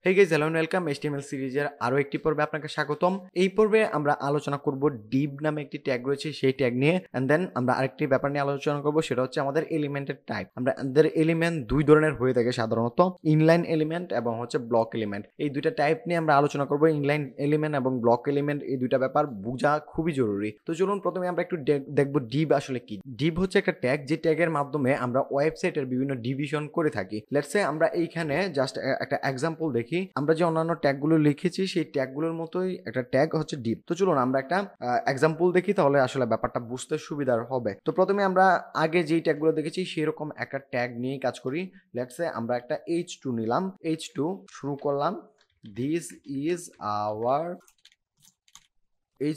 Hey guys, hello and welcome HTML সিরিজের আরো একটি পর্বে আপনাকে স্বাগতম। এই পর্বে আমরা আলোচনা করব div নামে একটি ট্যাগ রয়েছে সেই ট্যাগ নিয়ে, এন্ড দেন আমরা আরেকটি ব্যাপার নিয়ে আলোচনা করব, সেটা হচ্ছে আমাদের এলিমেন্টের টাইপ। আমাদের এলিমেন্ট দুই ধরনের হয়ে থাকে সাধারণত, ইনলাইন এলিমেন্ট এবং হচ্ছে ব্লক এলিমেন্ট। এই দুইটা টাইপ নিয়ে আমরা আলোচনা করব। ইনলাইন এলিমেন্ট এবং ব্লক এলিমেন্ট এই দুইটা ব্যাপার বোঝা খুবই জরুরি। তো চলুন প্রথমে আমরা একটু দেখব div আসলে কি। div হচ্ছে একটা ট্যাগ, যে ট্যাগের মাধ্যমে আমরা ওয়েবসাইটের বিভিন্ন ডিভিশন করে থাকি। লেটস সে আমরা এইখানে জাস্ট একটা এক্সাম্পল দেখি। আমরা যে অন্যান্য ট্যাগগুলো লিখেছি সেই ট্যাগগুলোর মতোই একটা ট্যাগ হচ্ছে div। তো চলুন আমরা একটা এক্সাম্পল দেখি, তাহলে আসলে ব্যাপারটা বুঝতে সুবিধার হবে। তো প্রথমে আমরা আগে যেই ট্যাগগুলো দেখেছি সেরকম একটা ট্যাগ নিয়ে কাজ করি। লেটস সে আমরা একটা h2 নিলাম, h2 শুরু করলাম, this is our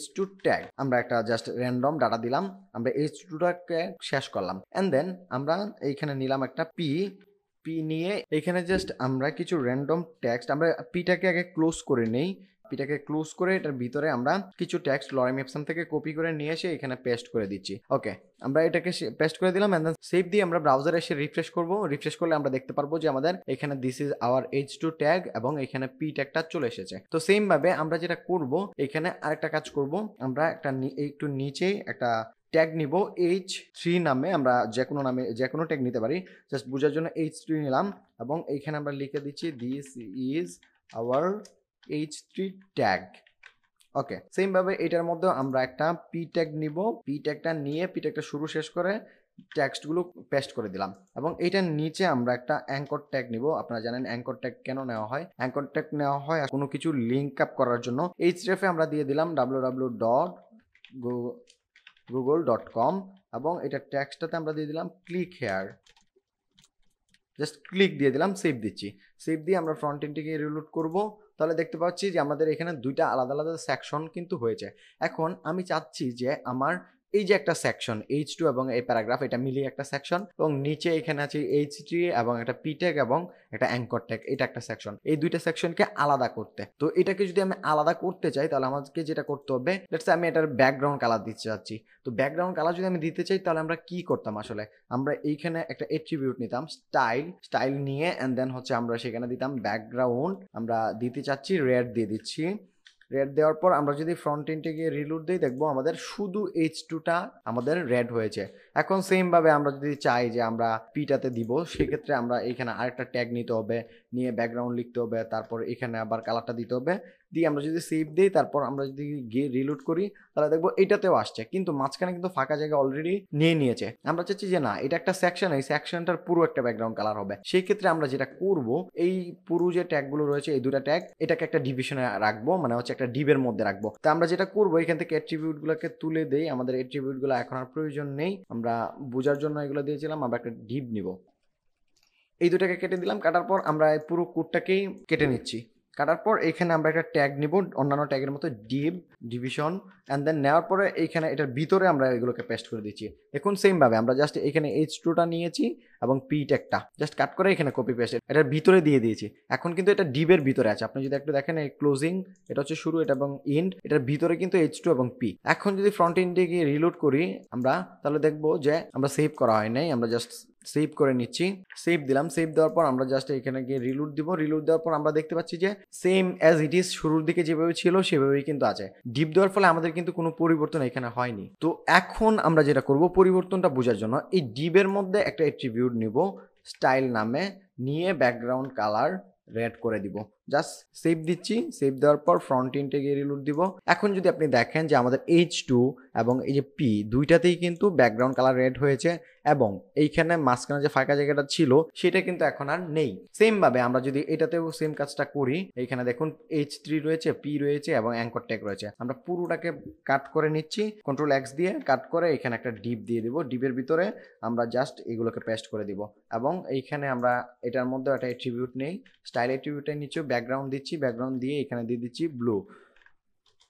h2 tag. আমরা একটা জাস্ট র্যান্ডম ডাটা দিলাম, আমরা h2টাকে শেষ করলাম, এন্ড দেন আমরা এইখানে নিলাম একটা পি নিয়ে এখানে জাস্ট আমরা কিছু র্যান্ডম টেক্সট, আমরা পিটাকে আগে ক্লোজ করে নেই। পিটাকে ক্লোজ করে এটার ভিতরে আমরা কিছু টেক্সট লরেম এপসন থেকে কপি করে নিয়ে এসে এখানে পেস্ট করে দিচ্ছি। ওকে, আমরা এটাকে পেস্ট করে দিলাম, এন্ড দেন সেভ দিয়ে আমরা ব্রাউজারে এসে রিফ্রেশ করব। রিফ্রেশ করলে আমরা দেখতে পারবো যে আমাদের এখানে this is our h2 tag এবং এখানে পি ট্যাগটা চলে এসেছে। তো সেম ভাবে আমরা যেটা করব, এখানে আরেকটা কাজ করব, আমরা একটা একটু নিচে একটা ট্যাগ নিব h3 নামে। আমরা যে কোনো ট্যাগ নিতে পারি, জাস্ট বোঝার জন্য h3 নিলাম এবং এইখানে আমরা লিখে দিচ্ছি this is our h3 tag. Okay, same ভাবে এটার মধ্যে আমরা একটা পি ট্যাগ নিব, পি ট্যাগটা নিয়ে পি ট্যাগটা শুরু শেষ করে টেক্সটগুলো পেস্ট করে দিলাম এবং এটার নিচে আমরা একটা অ্যাঙ্কর ট্যাগ নিব। আপনারা জানেন অ্যাঙ্কর ট্যাগ কেন নেওয়া হয়। অ্যাঙ্কর ট্যাগ নেওয়া হয় কোনো কিছু লিঙ্ক আপ করার জন্য। href এ আমরা দিয়ে দিলাম www.google.com এবং এটা টেক্সটটাতে আমরা দিয়ে দিলাম ক্লিক হেয়ার, জাস্ট ক্লিক দিয়ে দিলাম, সেভ দিচ্ছি। সেভ দিয়ে আমরা ফ্রন্ট এন্ডটিকে রিলোড করব, তাহলে দেখতে পাচ্ছি যে আমাদের এখানে দুইটা আলাদা আলাদা সেকশন কিন্তু হয়েছে। এখন আমি চাচ্ছি যে আমার এই যে একটা সেকশন h2 এবং এই প্যারাগ্রাফ, এটা মিলিয়ে একটা সেকশন, এবং নিচে এখানে আছে h3 এবং একটা পি ট্যাগ এবং একটা অ্যাঙ্কর ট্যাগ, এটা একটা সেকশন। এই দুইটা সেকশনকে আলাদা করতে, তো এটাকে যদি আমি আলাদা করতে চাই তাহলে আমাকে যেটা করতে হবে, লেটস আমি এটার ব্যাকগ্রাউন্ড কালার দিতে চাচ্ছি। তো ব্যাকগ্রাউন্ড কালার যদি আমি দিতে চাই তাহলে আমরা কি করতাম আসলে, আমরা এইখানে একটা অ্যাট্রিবিউট নিতাম স্টাইল নিয়ে, এন্ড দেন হচ্ছে আমরা সেখানে দিতাম ব্যাকগ্রাউন্ড। আমরা দিতে চাচ্ছি রেড দিয়ে দিচ্ছি। রেড দেওয়ার পর আমরা যদি ফ্রন্ট এন্ডে গিয়ে রিলোড দিই, দেখবো আমাদের শুধু h2টা আমাদের রেড হয়েছে। এখন সেম ভাবে আমরা যদি চাই যে আমরা পিটাতে দিব, সেক্ষেত্রে আমরা এখানে আরেকটা ট্যাগ নিতে হবে, নিয়ে ব্যাকগ্রাউন্ড লিখতে হবে, তারপর এখানে আবার কালারটা দিতে হবে। দিয়ে আমরা যদি সেভ দিই, তারপর আমরা যদি গিয়ে রিলোড করি, তাহলে দেখবো এটাতেও আসছে, কিন্তু মাঝখানে কিন্তু ফাঁকা জায়গা অলরেডি নিয়ে নিয়েছে। আমরা চাচ্ছি যে না, এটা একটা সেকশন, এই সেকশনটার পুরো একটা ব্যাকগ্রাউন্ড কালার হবে। সেই ক্ষেত্রে আমরা যেটা করব, এই পুরো যে ট্যাগগুলো রয়েছে, এই দুটা ট্যাগ, এটাকে একটা ডিভিশনে রাখবো, মানে হচ্ছে একটা ডিভের মধ্যে রাখবো। তো আমরা যেটা করবো, এখান থেকে অ্যাট্রিবিউট গুলোকে তুলে দেই। আমাদের অ্যাট্রিবিউট গুলো এখন আর প্রয়োজন নেই, আমরা বোঝার জন্য এগুলো দিয়েছিলাম। আমরা একটা ডিভ নিব, এই দুটাকে কেটে দিলাম। কাটার পর আমরা পুরো কোডটাকেই কেটে নিচ্ছি। কাটার পর এখানে আমরা একটা ট্যাগ নিব, অন্যান্য ট্যাগের মতো ডিভিশন, অ্যান্ড দেন নেওয়ার পরে এইখানে এটার ভিতরে আমরা এগুলোকে পেস্ট করে দিচ্ছি। এখন সেম ভাবে আমরা জাস্ট এখানে h2টা নিয়েছি এবং পি ট্যাগটা জাস্ট কাট করে এখানে কপি পেস্ট এটার ভিতরে দিয়ে দিয়েছি। এখন কিন্তু এটা ডিভের ভিতরে আছে। আপনি যদি একটু দেখেন, এই ক্লোজিং, এটা হচ্ছে শুরু, এটা এবং এন্ড, এটার ভিতরে কিন্তু h2 এবং পি। এখন যদি ফ্রন্ট এন্ডে গিয়ে রিলোড করি আমরা, তাহলে দেখবো যে আমরা সেভ করা হয় নাই। আমরা জাস্ট সেভ করে নিচ্ছি, সেভ দিলাম। সেভ দেওয়ার পর আমরা জাস্ট এখানে গিয়ে রিলোড দিব। রিলোড দেওয়ার পর আমরা দেখতে পাচ্ছি যে সেম অ্যাজ ইট ইজ, শুরুর দিকে যেভাবে ছিল সেভাবেই কিন্তু আছে। ডিপ দেওয়ার ফলে আমাদের কিন্তু কোনো পরিবর্তন এখানে হয়নি। তো এখন আমরা যেটা করব, পরিবর্তনটা বোঝার জন্য এই ডিপের মধ্যে একটা অ্যাট্রিবিউট নিব স্টাইল নামে, নিয়ে ব্যাকগ্রাউন্ড কালার রেড করে দিব। জাস্ট সেভ দিচ্ছি। সেভ দেওয়ার পর ফ্রন্ট এন্ডে গিয়ে রিলোড দিব। এখন যদি আপনি দেখেন যে আমাদের h2 এবং এই যে পি দুইটাতেই কিন্তু ব্যাকগ্রাউন্ড কালার রেড হয়েছে, এবং এইখানে মাঝখানে যে ফাঁকা জায়গাটা ছিল সেটা কিন্তু এখন আর নেই। সেম ভাবে আমরা যদি এটাতেও সেম কাজটা করি, এইখানে দেখুন h3 রয়েছে, পি রয়েছে এবং অ্যাঙ্কর ট্যাগ রয়েছে। আমরা পুরোটাকে কাট করে নিচ্ছি, কন্ট্রোল এক্স দিয়ে কাট করে এখানে একটা ডিপ দিয়ে দিব। ডিপের ভিতরে আমরা জাস্ট এগুলোকে পেস্ট করে দিব, এবং এইখানে আমরা এটার মধ্যে একটা অ্যাট্রিবিউট নেই, স্টাইল অ্যাট্রিবিউটের নিচেও ব্যাকগ্রাউন্ড দিচ্ছি। ব্যাকগ্রাউন্ড দিয়ে এখানে দিয়ে দিচ্ছি ব্লু।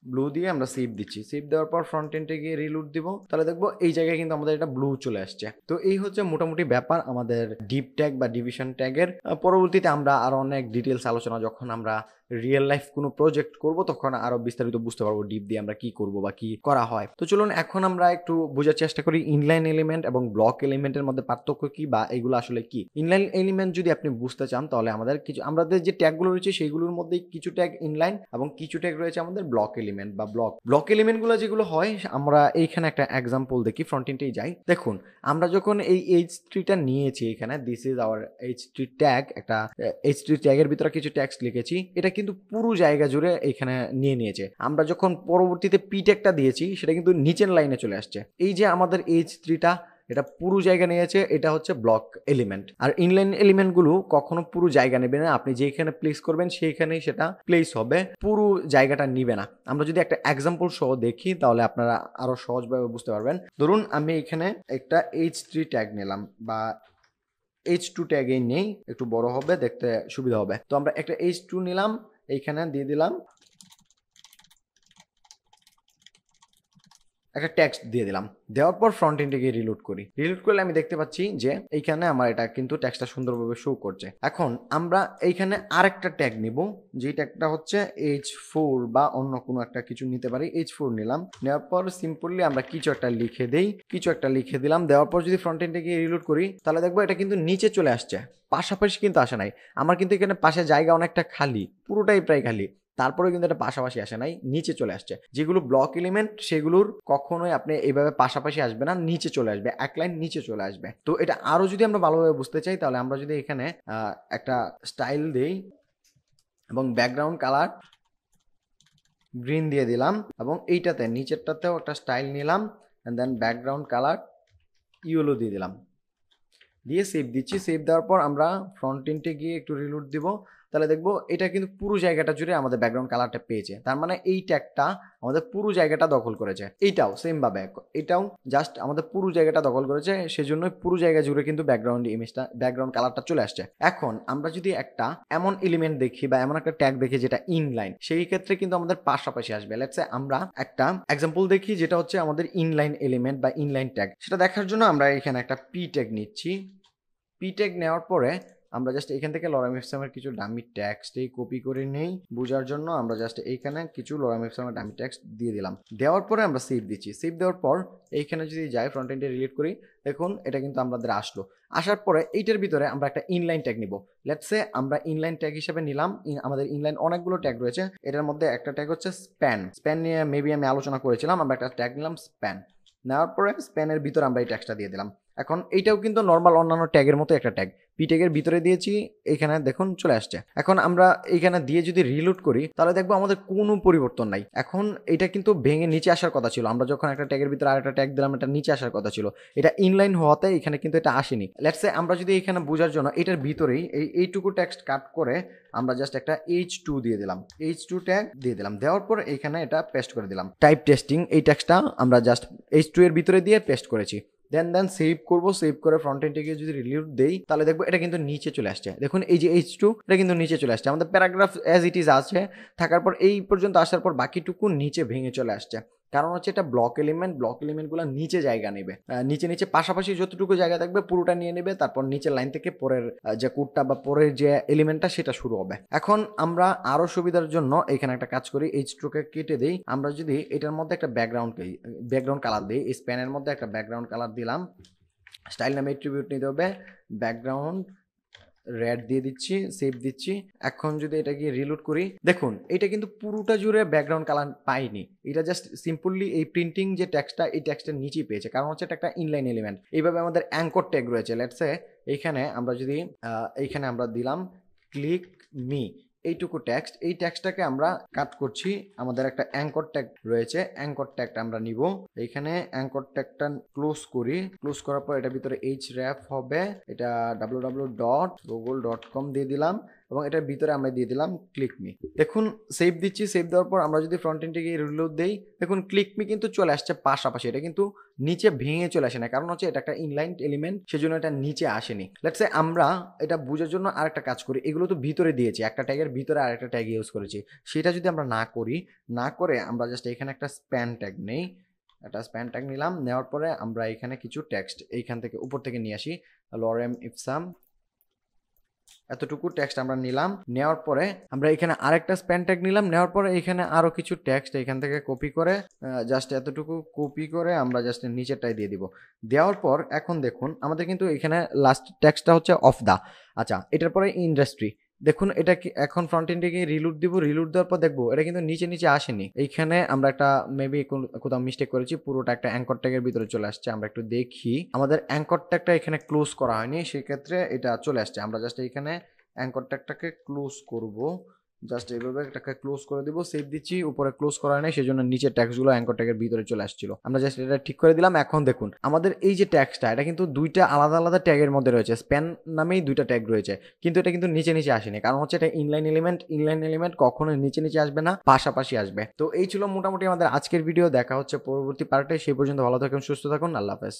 ব্লু দিয়ে আমরা সেভ দিচ্ছি। সেভ দেওয়ার পর ফ্রন্ট এন্ডে গিয়ে রিলোড দিব, তাহলে দেখবো এই জায়গায় কিন্তু আমাদের এটা ব্লু চলে আসছে। তো এই হচ্ছে মোটামুটি ব্যাপার আমাদের ডিপ ট্যাগ বা ডিভিশন ট্যাগের। পরবর্তীতে আমরা আরো অনেক ডিটেলস আলোচনা যখন আমরা রিয়েল লাইফ কোনো প্রজেক্ট করব তখন আরো বিস্তারিত বুঝতে পারবো ডিপ দিয়ে আমরা কি করব বা কি করা হয়। তো চলুন এখন আমরা একটু বোঝার চেষ্টা করি ইনলাইন এলিমেন্ট এবং ব্লক এলিমেন্টের মধ্যে পার্থক্য কি বা এগুলো আসলে কি। ইনলাইন এলিমেন্ট যদি আপনি বুঝতে চান তাহলে আমাদের যে ট্যাগগুলো রয়েছে সেইগুলোর মধ্যে কিছু ট্যাগ ইনলাইন এবং কিছু ট্যাগ রয়েছে আমাদের ব্লক এলিমেন্ট বা ব্লক এলিমেন্টগুলো যেগুলো হয় আমরা এইখানে একটা এক্সাম্পল দেখি, ফ্রন্ট এন্ডেই যাই। দেখুন আমরা যখন এই h3টা নিয়েছি, এখানে this is our h3 tag, একটা h3 ট্যাগের ভিতরে কিছু ট্যাক্স লিখেছি, এটা কিন্তু পুরো জায়গা জুড়ে এখানে নিয়েছে। আমরা যখন পরবর্তীতে পি ট্যাগটা দিয়েছি সেটা কিন্তু নিচের লাইনে চলে আসছে। এই যে আমাদের h3টা এটা পুরো জায়গা নিয়েছে, এটা হচ্ছে ব্লক এলিমেন্ট। আর ইনলাইন এলিমেন্টগুলো কখনো পুরো জায়গা নেবে না, আপনি যেখানে প্লেস করবেন সেইখানেই সেটা প্লেস হবে, পুরো জায়গাটা নিবে না। আমরা যদি একটা এক্সাম্পল সহ দেখি তাহলে আপনারা আরো সহজভাবে বুঝতে পারবেন। ধরুন আমি এখানে একটা h3 ট্যাগ নিলাম বা h2 ট্যাগেই নেই, একটু বড় হবে, দেখতে সুবিধা হবে। তো আমরা একটা h2 নিলাম, এইখানে দিয়ে দিলাম একটা টেক্সট দিয়ে দিলাম, দেওয়ার পর ফ্রন্ট এন্ডে গিয়ে রিলোড করি। রিলোড করলে আমি দেখতে পাচ্ছি যে এইখানে আমার এটা কিন্তু টেক্সটটা সুন্দরভাবে শো করছে। এখন আমরা এইখানে আরেকটা ট্যাগ নিব, যে ট্যাগটা হচ্ছে h4 বা অন্য কোনো একটা কিছু নিতে পারি। h4 নিলাম, নেওয়ার পর সিম্পলি আমরা কিছু একটা লিখে দিলাম। দেওয়ার পর যদি ফ্রন্ট এন্ডে গিয়ে রিলোড করি তাহলে দেখবো এটা কিন্তু নিচে চলে আসছে, পাশাপাশি কিন্তু আসে নাই। আমার কিন্তু এখানে পাশে জায়গা অনেকটা খালি, পুরোটাই প্রায় খালি, তারপরে কিন্তু এটা পাশাপাশি আসে নাই, নিচে চলে আসছে। যেগুলো ব্লক এলিমেন্ট সেগুলোর কখনোই আপনি এইভাবে পাশাপাশি আসবে না, নিচে চলে আসবে, এক লাইন নিচে চলে আসবে। তো এটা আরো যদি আমরা ভালোভাবে বুঝতে চাই তাহলে আমরা যদি এখানে একটা স্টাইল দেই এবং ব্যাকগ্রাউন্ড কালার গ্রিন দিয়ে দিলাম এবং এইটাতে নিচেরটাতেও একটা স্টাইল নিলাম and then background colour yellow দিয়ে দিলাম, দিয়ে সেভ দিচ্ছি। সেভ দেওয়ার পর আমরা ফ্রন্ট এন্ডে গিয়ে একটু রিলোড দিব, তাহলে দেখবো এটা কিন্তু পুরো জায়গাটা জুড়ে আমাদের ব্যাকগ্রাউন্ড কালারটা পেয়েছে। তার মানে এই ট্যাগটা আমাদের পুরো জায়গাটা দখল করেছে। এইটাও সেম ভাবে, এটাও জাস্ট আমাদের পুরো জায়গাটা দখল করেছে, সেজন্য পুরো জায়গা জুড়ে কিন্তু ব্যাকগ্রাউন্ড কালারটা চলে আসছে। এখন আমরা যদি একটা এমন এলিমেন্ট দেখি বা এমন একটা ট্যাগ দেখি যেটা ইনলাইন, সেই ক্ষেত্রে কিন্তু আমাদের পাশাপাশি আসবে। লেটস সে আমরা একটা এক্সাম্পল দেখি যেটা হচ্ছে আমাদের ইনলাইন এলিমেন্ট বা ইনলাইন ট্যাগ। সেটা দেখার জন্য আমরা এখানে একটা পি ট্যাগ নিচ্ছি। পি ট্যাগ নেওয়ার পরে আমরা জাস্ট এখান থেকে লরাম এফসামের কিছু ডামি ট্যাক্সটাই কপি করে নেই বোঝার জন্য। আমরা জাস্ট এইখানে কিছু লরাম এফসামের ডামি ট্যাক্স দিয়ে দিলাম, দেওয়ার পরে আমরা সেভ দিচ্ছি। সেভ দেওয়ার পর এইখানে যদি যাই ফ্রন্ট এন্ডে রিলেট করি, দেখুন এটা কিন্তু আমাদের আসলো। আসার পরে এইটার ভিতরে আমরা একটা ইনলাইন ট্যাগ নিব। লেটস সে আমরা ইনলাইন ট্যাগ হিসেবে নিলাম, আমাদের ইনলাইন অনেকগুলো ট্যাগ রয়েছে, এটার মধ্যে একটা ট্যাগ হচ্ছে স্প্যান নিয়ে মেবি আমি আলোচনা করেছিলাম। আমরা একটা ট্যাগ নিলাম স্প্যান, নেওয়ার পরে স্প্যানের ভিতরে আমরা এই ট্যাগটা দিয়ে দিলাম। এখন এইটাও কিন্তু নর্মাল অন্যান্য ট্যাগের মতো একটা ট্যাগ, পি ট্যাগের ভিতরে দিয়েছি, এখানে দেখুন চলে আসছে। এখন আমরা এইখানে দিয়ে যদি রিলোড করি তাহলে দেখবো আমাদের কোনো পরিবর্তন নাই। এখন এটা কিন্তু ভেঙে নিচে আসার কথা ছিল, আমরা যখন একটা ট্যাগের ভিতরে আরেকটা ট্যাগ দিলাম এটা নিচে আসার কথা ছিল, এটা ইনলাইন হওয়াতে এখানে কিন্তু এটা আসেনি। লেটস সে আমরা যদি এখানে বোঝার জন্য এটার ভিতরেই এইটুকু টেক্সট কাট করে আমরা জাস্ট একটা h2 দিয়ে দিলাম, h2 ট্যাগ দিয়ে দিলাম, দেওয়ার পর এখানে এটা পেস্ট করে দিলাম। টাইপ টেস্টিং এই টেক্সটটা আমরা জাস্ট h2 এর ভিতরে দিয়ে পেস্ট করেছি। দেন সেভ করবো, সেভ করে ফ্রন্ট এন্ডে গিয়ে যদি রিলোড দেই তাহলে দেখবো এটা কিন্তু নিচে চলে আসছে। দেখুন এই যে h2 এটা কিন্তু নিচে চলে আসছে, আমাদের প্যারাগ্রাফ অ্যাজ ইট ইজ আছে, থাকার পর এই পর্যন্ত আসার পর বাকিটুকু নিচে ভেঙে চলে আসছে। কারণ হচ্ছে এটা ব্লক এলিমেন্টগুলো নিচে জায়গা নেবে, নিচে পাশাপাশি যতটুকু জায়গা থাকবে পুরোটা নিয়ে নেবে, তারপর নিচের লাইন থেকে পরের যে কোডটা বা পরের যে এলিমেন্টটা সেটা শুরু হবে। এখন আমরা আরো সুবিধার জন্য এখানে একটা কাজ করি, h2কে কেটে দেই। আমরা যদি এটার মধ্যে একটা ব্যাকগ্রাউন্ড কালার দিই, এই স্প্যানের মধ্যে একটা ব্যাকগ্রাউন্ড কালার দিলাম, স্টাইল নামে অ্যাট্রিবিউট নিতে হবে, ব্যাকগ্রাউন্ড রেড দিয়ে দিচ্ছি, সেভ দিচ্ছি। এখন যদি এটা গিয়ে রিলোড করি, দেখুন এটা কিন্তু পুরোটা জুড়ে ব্যাকগ্রাউন্ড কালার পাইনি, এটা জাস্ট সিম্পলি এই প্রিন্টিং যে টেক্সটটা এই টেক্সটের নিচেই পেয়েছে, কারণ হচ্ছে এটা একটা ইনলাইন এলিমেন্ট। এইভাবে আমাদের অ্যাঙ্কর ট্যাগ রয়েছে। লেটস সে এইখানে আমরা যদি এইখানে আমরা দিলাম ক্লিক মি, এইটুকু টেক্সট, এই টেক্সটটাকে আমরা কাট করছি, আমাদের একটা অ্যাঙ্কর ট্যাগ রয়েছে, অ্যাঙ্কর ট্যাগটা আমরা নিব। এইখানে অ্যাঙ্কর ট্যাগটা ক্লোজ করি, ক্লোজ করার পর এটার ভিতরে href হবে, এটা www.google.com দিয়ে দিলাম। এবং এটার ভিতরে আমরা দিয়ে দিলাম ক্লিক মি। দেখুন সেভ দিচ্ছি, সেভ দেওয়ার পর আমরা যদি ফ্রন্ট এন্ডে গিয়ে রিলোড দেই, দেখুন ক্লিক মি কিন্তু চলে আসছে পাশাপাশি, এটা কিন্তু নিচে ভেঙে চলে আসে না, কারণ হচ্ছে এটা একটা ইনলাইন এলিমেন্ট, সেজন্য এটা নিচে আসেনি। লেটস সে আমরা এটা বোঝার জন্য আরেকটা কাজ করি, এগুলো তো ভিতরে দিয়েছি, একটা ট্যাগের ভিতরে আরেকটা ট্যাগ ইউজ করেছি, সেটা যদি আমরা না করি, না করে আমরা জাস্ট এখানে একটা স্প্যান ট্যাগ নেই, একটা স্প্যান ট্যাগ নিলাম, নেওয়ার পরে আমরা এখানে কিছু টেক্সট এইখান থেকে উপর থেকে নিয়ে আসি, লরেম ইপসাম, এতটুকু টেক্সট আমরা নিলাম, নেওয়ার পরে আমরা এখানে আরেকটা স্প্যান ট্যাগ নিলাম, নেওয়ার পরে এখানে আরো কিছু টেক্সট এখান থেকে কপি করে জাস্ট এতটুকু কপি করে আমরা জাস্ট নিচেরটাই দিয়ে দিব। দেওয়ার পর এখন দেখুন আমাদের কিন্তু এখানে লাস্ট টেক্সটটা হচ্ছে অফ দা। আচ্ছা, এটার পরে ইন্ডাস্ট্রি, দেখুন এটা কি এখন ফ্রন্ট এন্ডে গিয়ে রিলুট দিব, রিলুট দেওয়ার পর দেখবো এটা কিন্তু নিচে নিচে আসেনি, এইখানে আমরা একটা মেবি কোথাও মিস্টেক করেছি, পুরোটা একটা অ্যাঙ্কর ট্যাগের ভিতরে চলে আসছে। আমরা একটু দেখি, আমাদের অ্যাঙ্কর ট্যাগটা এখানে ক্লোজ করা হয়নি, সেক্ষেত্রে এটা চলে আসছে। আমরা জাস্ট এইখানে অ্যাঙ্কর ট্যাগটাকে ক্লোজ করব, জাস্ট এইভাবে এটাকে ক্লোজ করে দিব, সেভ দিচ্ছি, উপরে ক্লোজ করা হয় নাই, সেজন্য নিচের ট্যাক্সগুলো অ্যাঙ্কর ট্যাগের ভিতরে চলে আসছিল। আমরা জাস্ট এটা ঠিক করে দিলাম। এখন দেখুন আমাদের এই যে ট্যাগসটা, এটা কিন্তু দুইটা আলাদা আলাদা ট্যাগের মধ্যে রয়েছে, স্প্যান নামেই দুইটা ট্যাগ রয়েছে, কিন্তু এটা কিন্তু নিচে নিচে আসেনি, কারণ হচ্ছে এটা ইনলাইন এলিমেন্ট কখনো নিচে নিচে আসবে না, পাশাপাশি আসবে। তো এই ছিল মোটামুটি আমাদের আজকের ভিডিও, দেখা হচ্ছে পরবর্তী পার্টে, সেই পর্যন্ত ভালো থাকুন, সুস্থ থাকুন, আল্লাহ হাফেজ।